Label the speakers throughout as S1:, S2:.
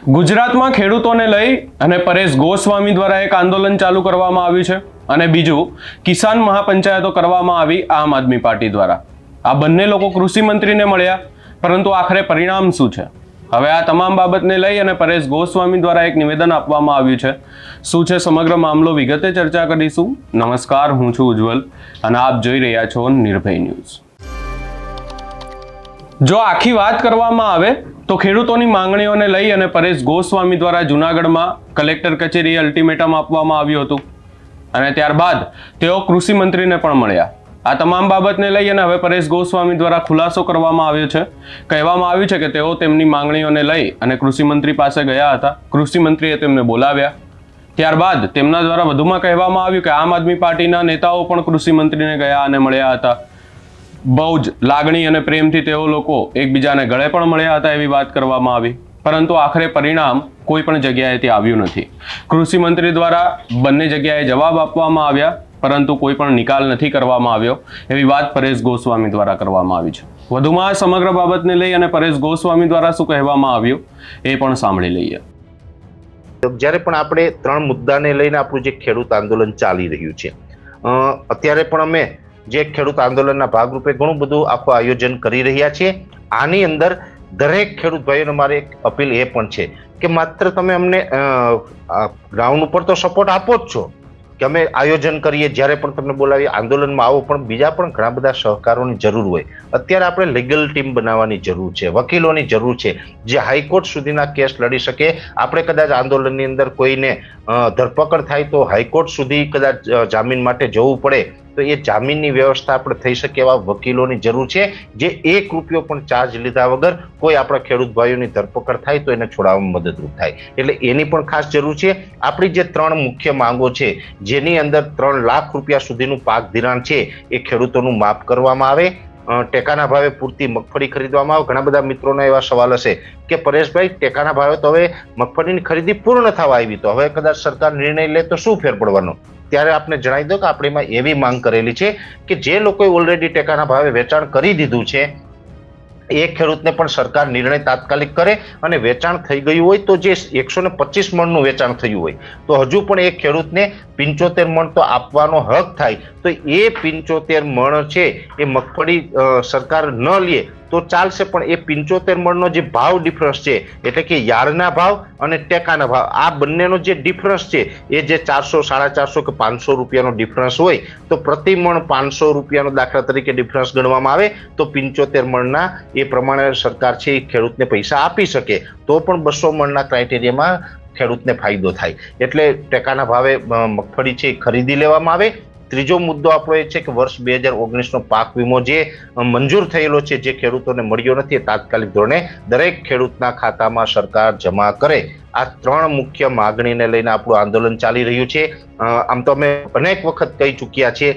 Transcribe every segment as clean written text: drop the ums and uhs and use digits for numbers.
S1: ગુજરાતમાં ખેડૂતોને લઈ અને પરેશ ગોસ્વામી દ્વારા એક આંદોલન ચાલુ કરવામાં આવ્યું છે અને બીજું કિસાન મહાપંચાયતો કરવામાં આવી આમ આદમી પાર્ટી દ્વારા. આ બંને લોકો કૃષિ મંત્રીને મળ્યા, પરંતુ આખરે પરિણામ શું છે? હવે આ તમામ બાબતને લઈ અને પરેશ ગોસ્વામી દ્વારા એક નિવેદન આપવામાં આવ્યું છે. શું છે સમગ્ર મામલો, વિગતે ચર્ચા કરીશું. નમસ્કાર, હું છું ઉજ્જવલ અને આપ જોઈ રહ્યા છો નિર્ભય ન્યૂઝ. જો આખી વાત કરવામાં આવે તો ખેડૂતોની માંગણીઓને લઈ અને પરેશ ગોસ્વામી દ્વારા જૂનાગઢમાં કલેક્ટર કચેરીએ અલ્ટિમેટમ આપવામાં આવ્યું હતું અને ત્યારબાદ તેઓ કૃષિ મંત્રીને પણ મળ્યા. આ તમામ બાબતને લઈ અને હવે પરેશ ગોસ્વામી દ્વારા ખુલાસો કરવામાં આવ્યો છે. કહેવામાં આવ્યું છે કે તેઓ તેમની માંગણીઓને લઈ અને કૃષિ મંત્રી પાસે ગયા હતા. કૃષિ મંત્રીએ તેમને બોલાવ્યા. ત્યારબાદ તેમના દ્વારા વધુમાં કહેવામાં આવ્યું કે આમ આદમી પાર્ટીના નેતાઓ પણ કૃષિ મંત્રીને ગયા અને મળ્યા હતા. બહુ જ લાગણી અને પ્રેમથી તેઓ લોકો એકબીજાને ગળે પણ મળ્યા હતા એવી વાત કરવામાં આવી, પરંતુ આખરે પરિણામ કોઈ પણ જગ્યાએથી આવ્યું નથી. કૃષિ મંત્રી દ્વારા બંને જગ્યાએ જવાબ આપવામાં આવ્યા, પરંતુ કોઈ પણ નિકાલ નથી કરવામાં આવ્યો એવી વાત પરેશ ગોસ્વામી દ્વારા કરવામાં આવી છે. વધુમાં આ સમગ્ર બાબતને લઈ અને પરેશ ગોસ્વામી દ્વારા શું કહેવામાં આવ્યું એ પણ સાંભળી લઈએ.
S2: જ્યારે પણ આપણે ત્રણ મુદ્દાને લઈને આપણું જે ખેડૂત આંદોલન ચાલી રહ્યું છે, અત્યારે પણ અમે જે ખેડૂત આંદોલનના ભાગરૂપે ઘણું બધું આખું આયોજન કરી રહ્યા છીએ. આની અંદર દરેક ખેડૂત ભાઈઓને મારી એક અપીલ એ પણ છે કે માત્ર તમે અમને ગ્રાઉન્ડ ઉપર તો સપોર્ટ આપો જ છો કે અમે આયોજન કરીએ, જ્યારે પણ તમને બોલાવીએ આંદોલનમાં આવો, પણ બીજા પણ ઘણા બધા સહકારોની જરૂર હોય. અત્યારે આપણે લીગલ ટીમ બનાવવાની જરૂર છે, વકીલોની જરૂર છે જે હાઈકોર્ટ સુધીના કેસ લડી શકે. આપણે કદાચ આંદોલનની અંદર કોઈને ધરપકડ થાય તો હાઈકોર્ટ સુધી કદાચ જામીન માટે જવું પડે તો એ જામીનની વ્યવસ્થા આપણે થઈ શકે એવા વકીલોની જરૂર છે, જે ₹1 પણ ચાર્જ લીધા વગર કોઈ આપણા ખેડૂત ભાઈઓની ધરપકડ થાય તો એને છોડાવવામાં મદદરૂપ થાય. એટલે એની પણ ખાસ જરૂર છે. આપણી જે ત્રણ મુખ્ય માંગો છે, જેની અંદર ₹3 લાખ સુધીનું પાક ધિરાણ છે એ ખેડૂતોનું માફ કરવામાં આવે, ટેકાના ભાવે પૂરતી મગફળી ખરીદવામાં આવે. ઘણા બધા મિત્રોના એવા સવાલ હશે કે પરેશભાઈ, ટેકાના ભાવે તો હવે મગફળીની ખરીદી પૂર્ણ થવા આવી, તો હવે કદાચ સરકાર નિર્ણય લે તો શું ફેર પડવાનો? ત્યારે આપણે જણાવી દો કે આપણે એમાં એવી માંગ કરેલી છે કે જે લોકોએ ઓલરેડી ટેકાના ભાવે વેચાણ કરી દીધું છે એ ખેડૂતને પણ સરકાર નિર્ણય તાત્કાલિક કરે, અને વેચાણ થઈ ગયું હોય તો જે 125 મણનું વેચાણ થયું હોય તો હજુ પણ એ ખેડૂતને 75 મણ તો આપવાનો હક થાય. તો એ 75 મણ છે એ મગફળી સરકાર ન લે તો ચાલશે, પણ એ 75 મણનો જે ભાવ ડિફરન્સ છે, એટલે કે યાર્ડના ભાવ અને ટેકાના ભાવ, આ બંનેનો જે ડિફરન્સ છે એ જે 400, 450 કે ₹500 ડિફરન્સ હોય તો પ્રતિ મણ ₹500 દાખલા તરીકે ડિફરન્સ ગણવામાં આવે તો 75 મણના એ પ્રમાણે સરકાર છે એ ખેડૂતને પૈસા આપી શકે, તો પણ 200 મણના ક્રાઇટેરિયામાં ખેડૂતને ફાયદો થાય. એટલે ટેકાના ભાવે મગફળી છે ખરીદી લેવામાં આવે. ત્રીજો મુદ્દો આપણો એ છે કે વર્ષ 2019નો પાક વીમો જે મંજૂર થયેલો છે, જે ખેડૂતોને મળ્યો નથી, એ તાત્કાલિક ધોરણે દરેક ખેડૂતના ખાતામાં સરકાર જમા કરે. આ ત્રણ મુખ્ય માગણીને લઈને આપણું આંદોલન ચાલી રહ્યું છે. આમ તો અમે અનેક વખત કહી ચૂક્યા છીએ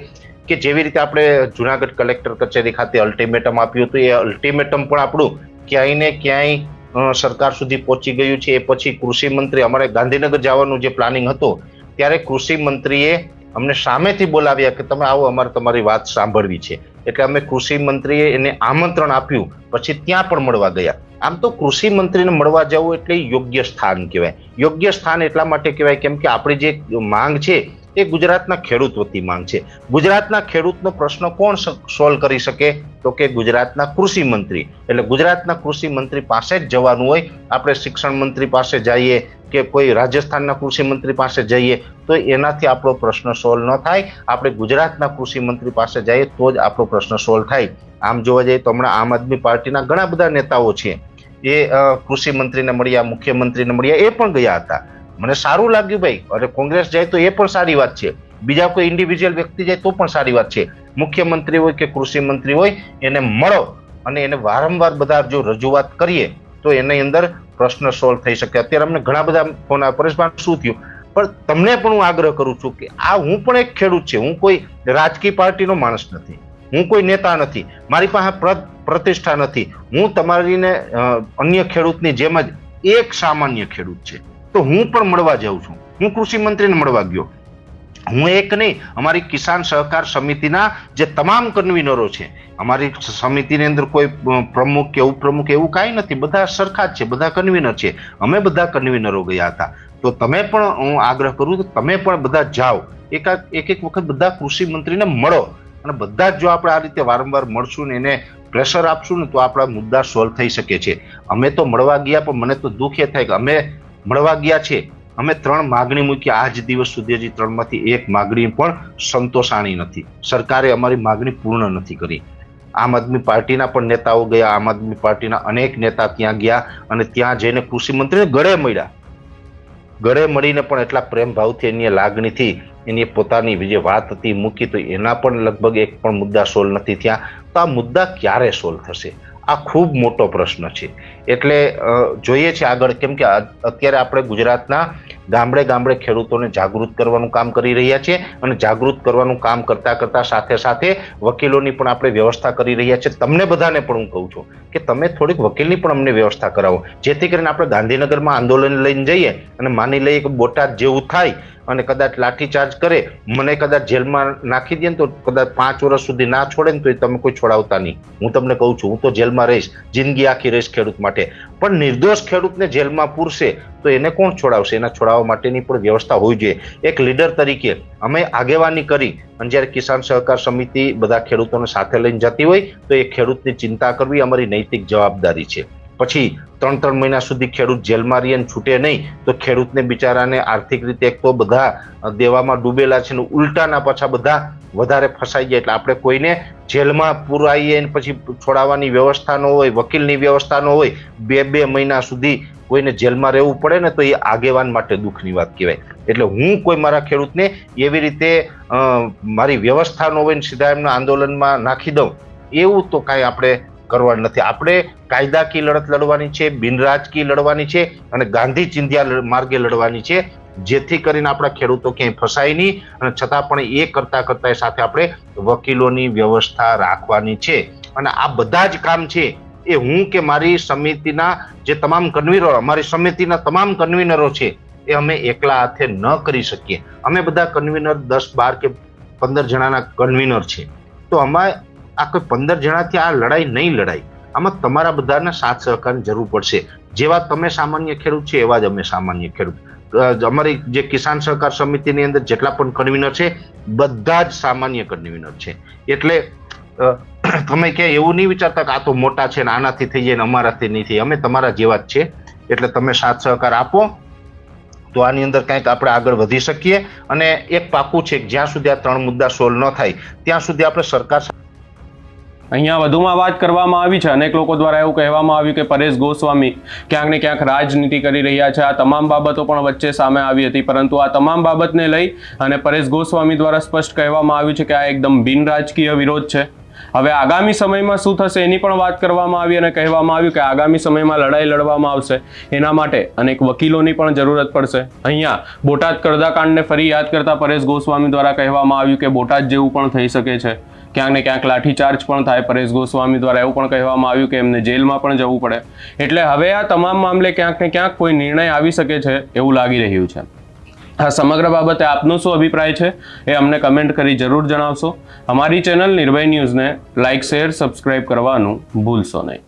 S2: કે જેવી રીતે આપણે જુનાગઢ કલેક્ટર કચેરી ખાતે અલ્ટિમેટમ આપ્યું હતું, એ અલ્ટિમેટમ પણ આપણું ક્યાંય ને ક્યાંય સરકાર સુધી પહોંચી ગયું છે. એ પછી કૃષિ મંત્રી, અમારે ગાંધીનગર જવાનું જે પ્લાનિંગ હતું ત્યારે કૃષિ મંત્રીએ અમને સામેથી બોલાવ્યા કે તમે આવો, અમારે તમારી વાત સાંભળવી છે. એટલે અમે કૃષિ મંત્રીએ એને આમંત્રણ આપ્યું, પછી ત્યાં પણ મળવા ગયા. આમ તો કૃષિ મંત્રીને મળવા જવું એટલે યોગ્ય સ્થાન કહેવાય. યોગ્ય સ્થાન એટલા માટે કહેવાય કેમ કે આપણી જે માંગ છે એ ગુજરાતના ખેડૂત વતી માંગ છે. ગુજરાતના ખેડૂતનો પ્રશ્ન કોણ સોલ્વ કરી શકે? તો કે ગુજરાતના કૃષિ મંત્રી. એટલે ગુજરાતના કૃષિ મંત્રી પાસે જ જવાનું હોય. આપણે શિક્ષણ મંત્રી પાસે જઈએ કે કોઈ રાજસ્થાનના કૃષિ મંત્રી પાસે જઈએ તો એનાથી આપણો પ્રશ્ન સોલ્વ ન થાય. આપણે ગુજરાતના કૃષિ મંત્રી પાસે જઈએ તો જ આપણો પ્રશ્ન સોલ્વ થાય. આમ જોવા જઈએ તો હમણાં આમ આદમી પાર્ટીના ઘણા બધા નેતાઓ છે એ કૃષિ મંત્રીને મળ્યા, મુખ્યમંત્રીને મળ્યા, એ પણ ગયા હતા. મને સારું લાગ્યું ભાઈ. અરે કોંગ્રેસ જાય તો એ પણ સારી વાત છે, બીજા કોઈ ઇન્ડિવિજ્યુઅલ વ્યક્તિ જાય તો પણ સારી વાત છે. મુખ્યમંત્રી હોય કે કૃષિ મંત્રી હોય, એને મળો અને એને વારંવાર બધા જો રજૂઆત કરીએ તો એની અંદર પ્રશ્ન સોલ્વ થઈ શકે. અત્યારે અમને ઘણા બધા ફોન આવે, પરેશભાઈ શું થયું? પણ તમને પણ હું આગ્રહ કરું છું કે આ હું પણ એક ખેડૂત છે, હું કોઈ રાજકીય પાર્ટીનો માણસ નથી, હું કોઈ નેતા નથી, મારી પાસે પ્રતિષ્ઠા નથી. હું તમારીને અન્ય ખેડૂતની જેમ જ એક સામાન્ય ખેડૂત છે. તો હું પણ મળવા જાઉં છું. હું કૃષિ મંત્રીને મળવા ગયો, હું એક નહીં, અમારી કિસાન સહકાર સમિતિના જે તમામ કન્વીનરો છે, અમારી સમિતિની અંદર કોઈ પ્રમુખ કે ઉપપ્રમુખ એવું કાંઈ નથી, બધા સરખા જ છે, બધા કન્વીનર છે. અમે બધા કન્વીનરો ગયા હતા. તો તમે પણ હું આગ્રહ કરું કે તમે પણ બધા જાઓ, એક એક વખત બધા કૃષિ મંત્રીને મળો, અને બધા જ જો આપણે આ રીતે વારંવાર મળશું ને એને પ્રેશર આપશું ને તો આપણા મુદ્દા સોલ્વ થઈ શકે છે. અમે તો મળવા ગયા, પણ મને તો દુઃખ એ થાય કે અમે મળવા ગયા છે, અમે 3 માગણી મૂકી, આજ દિવસ સુધી હજી 3માંથી એક માગણી પણ સંતોષાણી નથી. સરકારે અમારી માગણી પૂર્ણ નથી કરી. આમ આદમી પાર્ટીના પણ નેતાઓ ગયા, આમ આદમી પાર્ટીના અનેક નેતા ત્યાં ગયા અને ત્યાં જઈને કૃષિ મંત્રીને ગળે મળ્યા. ગળે મળીને પણ એટલા પ્રેમ ભાવથી એની લાગણીથી એની પોતાની જે વાત હતી મૂકી, તો એના પણ લગભગ એક પણ મુદ્દા સોલ્વ નથી થયા. તો આ મુદ્દા ક્યારે સોલ્વ થશે? આ ખૂબ મોટો પ્રશ્ન છે. એટલે જોઈએ છે આગળ, કેમ કે અત્યારે આપણે ગુજરાતના ગામડે ગામડે ખેડૂતોને જાગૃત કરવાનું કામ કરી રહ્યા છીએ, અને જાગૃત કરવાનું કામ કરતા કરતા સાથે સાથે વકીલોની પણ આપણે વ્યવસ્થા કરી રહ્યા છીએ. તમને બધાને પણ હું કહું છું કે તમે થોડીક વકીલની પણ અમને વ્યવસ્થા કરાવો, જેથી કરીને આપણે ગાંધીનગરમાં આંદોલન લઈને જઈએ અને માની લઈએ કે બોટાદ જેવું થાય અને કદાચ લાઠીચાર્જ કરે, મને કદાચ જેલમાં નાખી દે ને તો કદાચ 5 વર્ષ સુધી ના છોડે ને તો તમે કોઈ છોડાવતા નહીં. હું તમને કહું છું, હું તો જેલમાં રહીશ, જિંદગી આખી રહીશ ખેડૂત માટે. પણ નિર્દોષ ખેડૂતને જેલમાં પૂરશે તો એને કોણ છોડાવશે? એના છોડાવવા માટેની પણ વ્યવસ્થા હોવી જોઈએ. એક લીડર તરીકે અમે આગેવાની કરી અને જ્યારે કિસાન સહકાર સમિતિ બધા ખેડૂતોને સાથે લઈને જતી હોય તો એ ખેડૂતની ચિંતા કરવી અમારી નૈતિક જવાબદારી છે. પછી 3 મહિના સુધી ખેડૂત જેલમાં રહીને છૂટે નહીં તો ખેડૂતને બિચારાને આર્થિક રીતે એક તો બધા દેવામાં ડૂબેલા છે ને ઉલટાના પાછા બધા વધારે ફસાઈ જાય. એટલે આપણે કોઈને જેલમાં પુરાઈએ ને પછી છોડાવવાની વ્યવસ્થા ન હોય, વકીલની વ્યવસ્થા ન હોય, 2 મહિના સુધી કોઈને જેલમાં રહેવું પડે ને તો એ આગેવાન માટે દુઃખની વાત કહેવાય. એટલે હું કોઈ મારા ખેડૂતને એવી રીતે મારી વ્યવસ્થા ન હોય ને સીધા એમના આંદોલનમાં નાખી દઉં, એવું તો કાંઈ આપણે કરવાનું નથી. આપણે કાયદાકીય લડત લડવાની છે, બિનરાજકીય લડવાની છે અને ગાંધી ચિંધ્યા માર્ગે લડવાની છે, જેથી કરીને આપણા ખેડૂતો ક્યાંય ફસાય નહીં. અને છતાં પણ એ કરતા કરતા સાથે આપણે વકીલોની વ્યવસ્થા રાખવાની છે. અને આ બધા જ કામ છે એ હું કે મારી સમિતિના જે તમામ કન્વીનરો, અમારી સમિતિના તમામ કન્વીનરો છે, એ અમે એકલા હાથે ન કરી શકીએ. અમે બધા કન્વીનર 10, 12 કે 15 જણાના કન્વીનર છે. તો અમારે આ કોઈ 15 જણાથી આ લડાઈ નહીં લડાય. આમાં તમારા બધાના સાથ સહકારની જરૂર પડશે. જેવા તમે સામાન્ય ખેડૂત છે એવા જ અમે સામાન્ય ખેડૂત. અમારી જે કિસાન સહકાર સમિતિની અંદર જેટલા પણ કન્વીનર છે બધા જ સામાન્ય કન્વીનર છે. એટલે તમે ક્યાંય એવું નહીં વિચારતા કે આ તો મોટા છે ને આનાથી થઈ જાય ને અમારાથી નહીં થાય. અમે તમારા જેવા જ છે. એટલે તમે સાથ સહકાર આપો તો આની અંદર કંઈક આપણે આગળ વધી શકીએ. અને એક પાકું છે કે જ્યાં સુધી આ 3 મુદ્દા સોલ્વ ન થાય ત્યાં સુધી આપણે સરકાર.
S1: અહીંયા વધુમાં વાત કરવામાં આવી છે, અનેક લોકો દ્વારા એવું કહેવામાં આવ્યું કે પરેશ ગોસ્વામી ક્યાંક ને ક્યાંક રાજનીતિ કરી રહ્યા છે. આ તમામ બાબતો પણ વચ્ચે સામે આવી હતી, પરંતુ આ તમામ બાબતને લઈ અને પરેશ ગોસ્વામી દ્વારા સ્પષ્ટ કહેવામાં આવ્યું છે કે આ એકદમ બિનરાજકીય વિરોધ છે. હવે આગામી સમયમાં શું થશે એની પણ વાત કરવામાં આવી અને કહેવામાં આવ્યું કે આગામી સમયમાં લડાઈ લડવામાં આવશે. એના માટે અનેક વકીલોની પણ જરૂરત પડશે. અહીંયા બોટાદ કરદાકાંડને ફરી યાદ કરતા પરેશ ગોસ્વામી દ્વારા કહેવામાં આવ્યું કે બોટાદ જેવું પણ થઈ શકે છે, ક્યાંક ને ક્યાંક લાઠીચાર્જ પણ થાય. પરેશ ગોસ્વામી દ્વારા એવું પણ કહેવામાં આવ્યું કે એમને જેલમાં પણ જવું પડે. એટલે હવે આ તમામ મામલે ક્યાંક ને ક્યાંક કોઈ નિર્ણય આવી શકે છે એવું લાગી રહ્યું છે. આ સમગ્ર બાબતે આપનો શું અભિપ્રાય છે એ અમને કમેન્ટ કરી જરૂર જણાવશો. અમારી ચેનલ નિર્ભય ન્યૂઝને લાઇક, શેર, સબસ્ક્રાઇબ કરવાનું ભૂલશો નહીં.